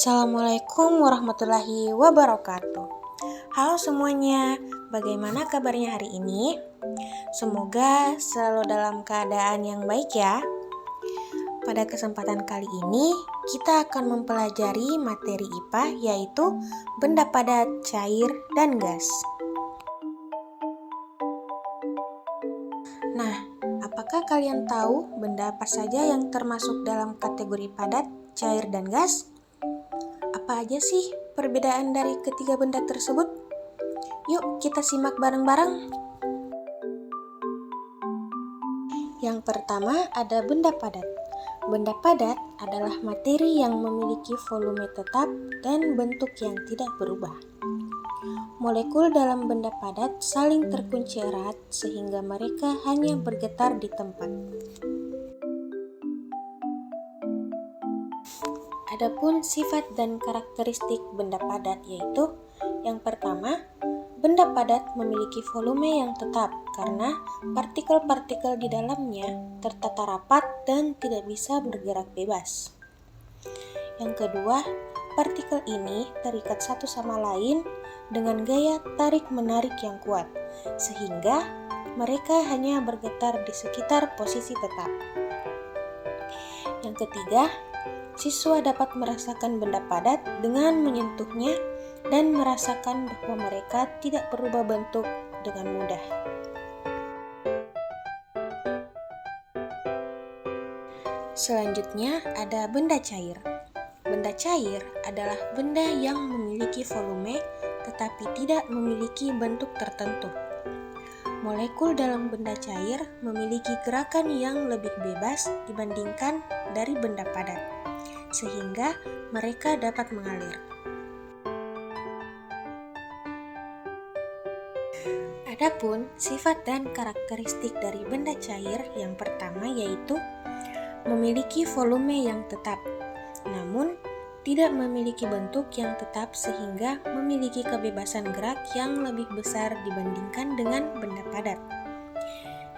Assalamualaikum warahmatullahi wabarakatuh. Halo semuanya, bagaimana kabarnya hari ini? Semoga selalu dalam keadaan yang baik ya. Pada kesempatan kali ini, kita akan mempelajari materi IPA yaitu benda padat, cair, dan gas. Nah, apakah kalian tahu benda apa saja yang termasuk dalam kategori padat, cair, dan gas? Apa aja sih perbedaan dari ketiga benda tersebut? Yuk kita simak bareng-bareng. Yang pertama ada benda padat. Benda padat adalah materi yang memiliki volume tetap dan bentuk yang tidak berubah. Molekul dalam benda padat saling terkunci erat sehingga mereka hanya bergetar di tempat. Adapun sifat dan karakteristik benda padat yaitu yang pertama, benda padat memiliki volume yang tetap karena partikel-partikel di dalamnya tertata rapat dan tidak bisa bergerak bebas. Yang kedua, partikel ini terikat satu sama lain dengan gaya tarik-menarik yang kuat, sehingga mereka hanya bergetar di sekitar posisi tetap. Yang ketiga, siswa dapat merasakan benda padat dengan menyentuhnya dan merasakan bahwa mereka tidak berubah bentuk dengan mudah. Selanjutnya ada benda cair. Benda cair adalah benda yang memiliki volume tetapi tidak memiliki bentuk tertentu. Molekul dalam benda cair memiliki gerakan yang lebih bebas dibandingkan dari benda padat, sehingga mereka dapat mengalir. Adapun sifat dan karakteristik dari benda cair yang pertama yaitu memiliki volume yang tetap, namun tidak memiliki bentuk yang tetap sehingga memiliki kebebasan gerak yang lebih besar dibandingkan dengan benda padat.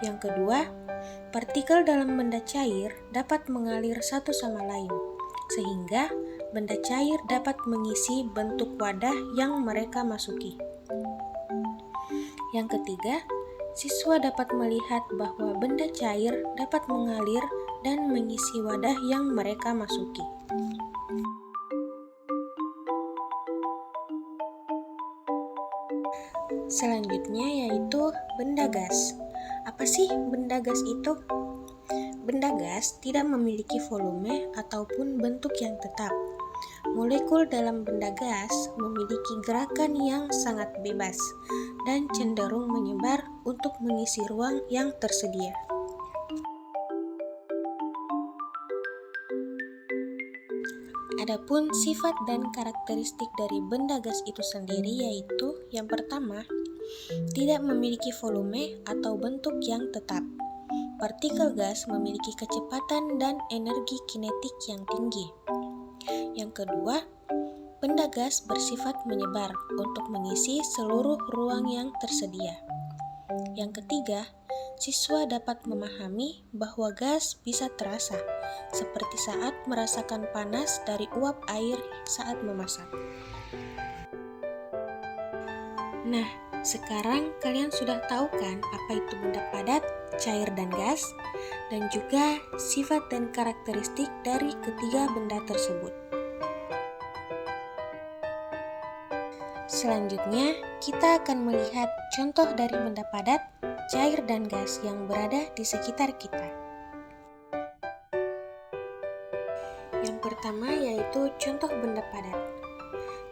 Yang kedua, partikel dalam benda cair dapat mengalir satu sama lain, sehingga benda cair dapat mengisi bentuk wadah yang mereka masuki. Yang ketiga, siswa dapat melihat bahwa benda cair dapat mengalir dan mengisi wadah yang mereka masuki. Selanjutnya yaitu benda gas. Apa sih benda gas itu? Benda gas tidak memiliki volume ataupun bentuk yang tetap. Molekul dalam benda gas memiliki gerakan yang sangat bebas dan cenderung menyebar untuk mengisi ruang yang tersedia. Adapun sifat dan karakteristik dari benda gas itu sendiri yaitu yang pertama, tidak memiliki volume atau bentuk yang tetap. Partikel gas memiliki kecepatan dan energi kinetik yang tinggi. Yang kedua, benda gas bersifat menyebar untuk mengisi seluruh ruang yang tersedia. Yang ketiga, siswa dapat memahami bahwa gas bisa terasa, seperti saat merasakan panas dari uap air saat memasak. Nah, sekarang kalian sudah tahu kan apa itu benda padat, cair, dan gas, dan juga sifat dan karakteristik dari ketiga benda tersebut. Selanjutnya, kita akan melihat contoh dari benda padat, cair, dan gas yang berada di sekitar kita. Yang pertama yaitu contoh benda padat.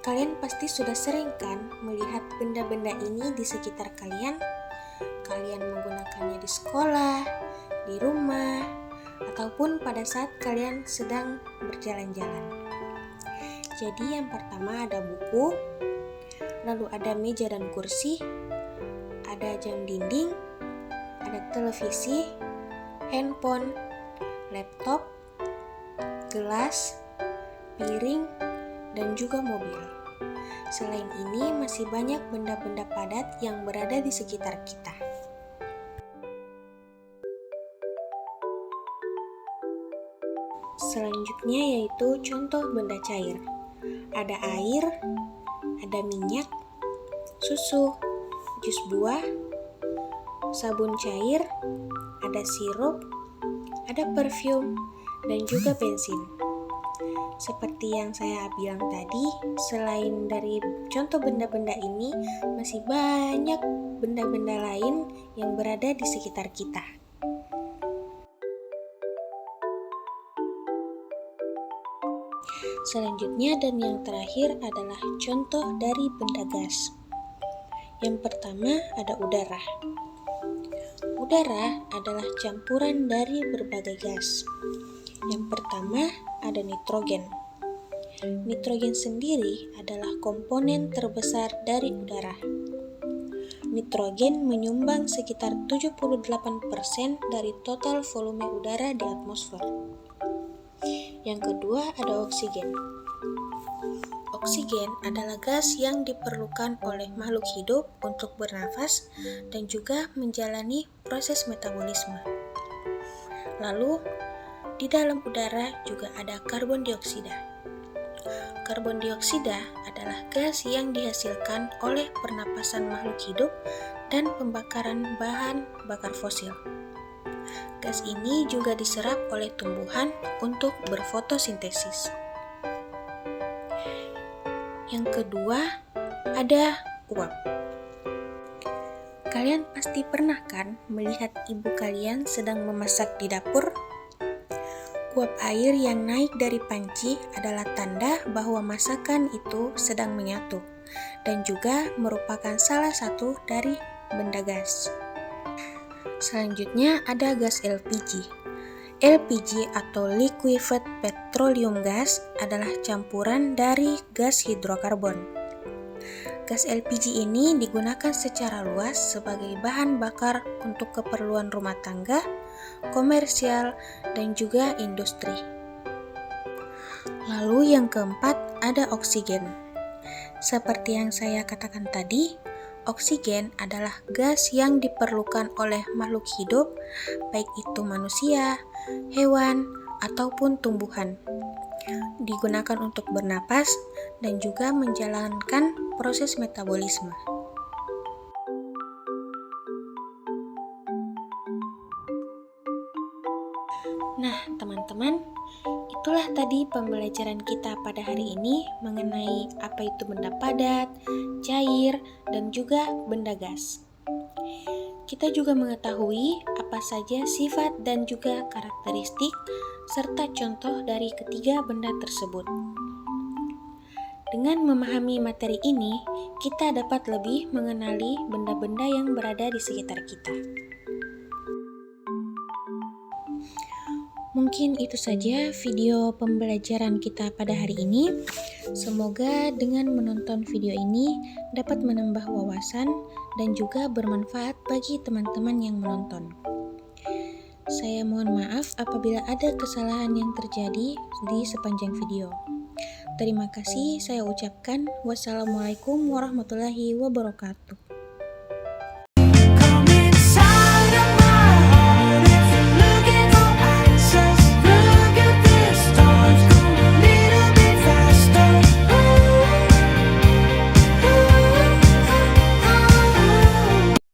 Kalian pasti sudah sering kan melihat benda-benda ini di sekitar kalian? Kalian menggunakannya di sekolah, di rumah, ataupun pada saat kalian sedang berjalan-jalan. Jadi yang pertama ada buku, lalu ada meja dan kursi, ada jam dinding, ada televisi, handphone, laptop, gelas, piring, dan juga mobil. Selain ini, masih banyak benda-benda padat yang berada di sekitar kita. Selanjutnya yaitu contoh benda cair. ada air, ada minyak, susu, jus buah, sabun cair, ada sirup, ada parfum, dan juga bensin. Seperti yang saya bilang tadi, selain dari contoh benda-benda ini, masih banyak benda-benda lain yang berada di sekitar kita. Selanjutnya dan yang terakhir adalah contoh dari benda gas. Yang pertama ada udara. Udara adalah campuran dari berbagai gas. Yang pertama ada nitrogen. Nitrogen sendiri adalah komponen terbesar dari udara. Nitrogen menyumbang sekitar 78% dari total volume udara di atmosfer. Yang kedua ada oksigen. Oksigen adalah gas yang diperlukan oleh makhluk hidup untuk bernafas dan juga menjalani proses metabolisme. Lalu, di dalam udara juga ada karbon dioksida. Karbon dioksida adalah gas yang dihasilkan oleh pernapasan makhluk hidup dan pembakaran bahan bakar fosil. Gas ini juga diserap oleh tumbuhan untuk berfotosintesis. Yang kedua, ada uap. Kalian pasti pernah kan melihat ibu kalian sedang memasak di dapur? Uap air yang naik dari panci adalah tanda bahwa masakan itu sedang menyatu dan juga merupakan salah satu dari benda gas. Selanjutnya ada gas LPG. LPG atau liquefied petroleum gas adalah campuran dari gas hidrokarbon. Gas LPG ini digunakan secara luas sebagai bahan bakar untuk keperluan rumah tangga, komersial, dan juga industri. Lalu yang keempat ada oksigen. Seperti yang saya katakan tadi, oksigen adalah gas yang diperlukan oleh makhluk hidup, baik itu manusia, hewan, ataupun tumbuhan. Digunakan untuk bernapas dan juga menjalankan proses metabolisme. Nah, teman-teman, itulah tadi pembelajaran kita pada hari ini mengenai apa itu benda padat, cair, dan juga benda gas. Kita juga mengetahui apa saja sifat dan juga karakteristik serta contoh dari ketiga benda tersebut. Dengan memahami materi ini, kita dapat lebih mengenali benda-benda yang berada di sekitar kita. Mungkin itu saja video pembelajaran kita pada hari ini. Semoga dengan menonton video ini dapat menambah wawasan dan juga bermanfaat bagi teman-teman yang menonton. Saya mohon maaf apabila ada kesalahan yang terjadi di sepanjang video. Terima kasih saya ucapkan. Wassalamualaikum warahmatullahi wabarakatuh.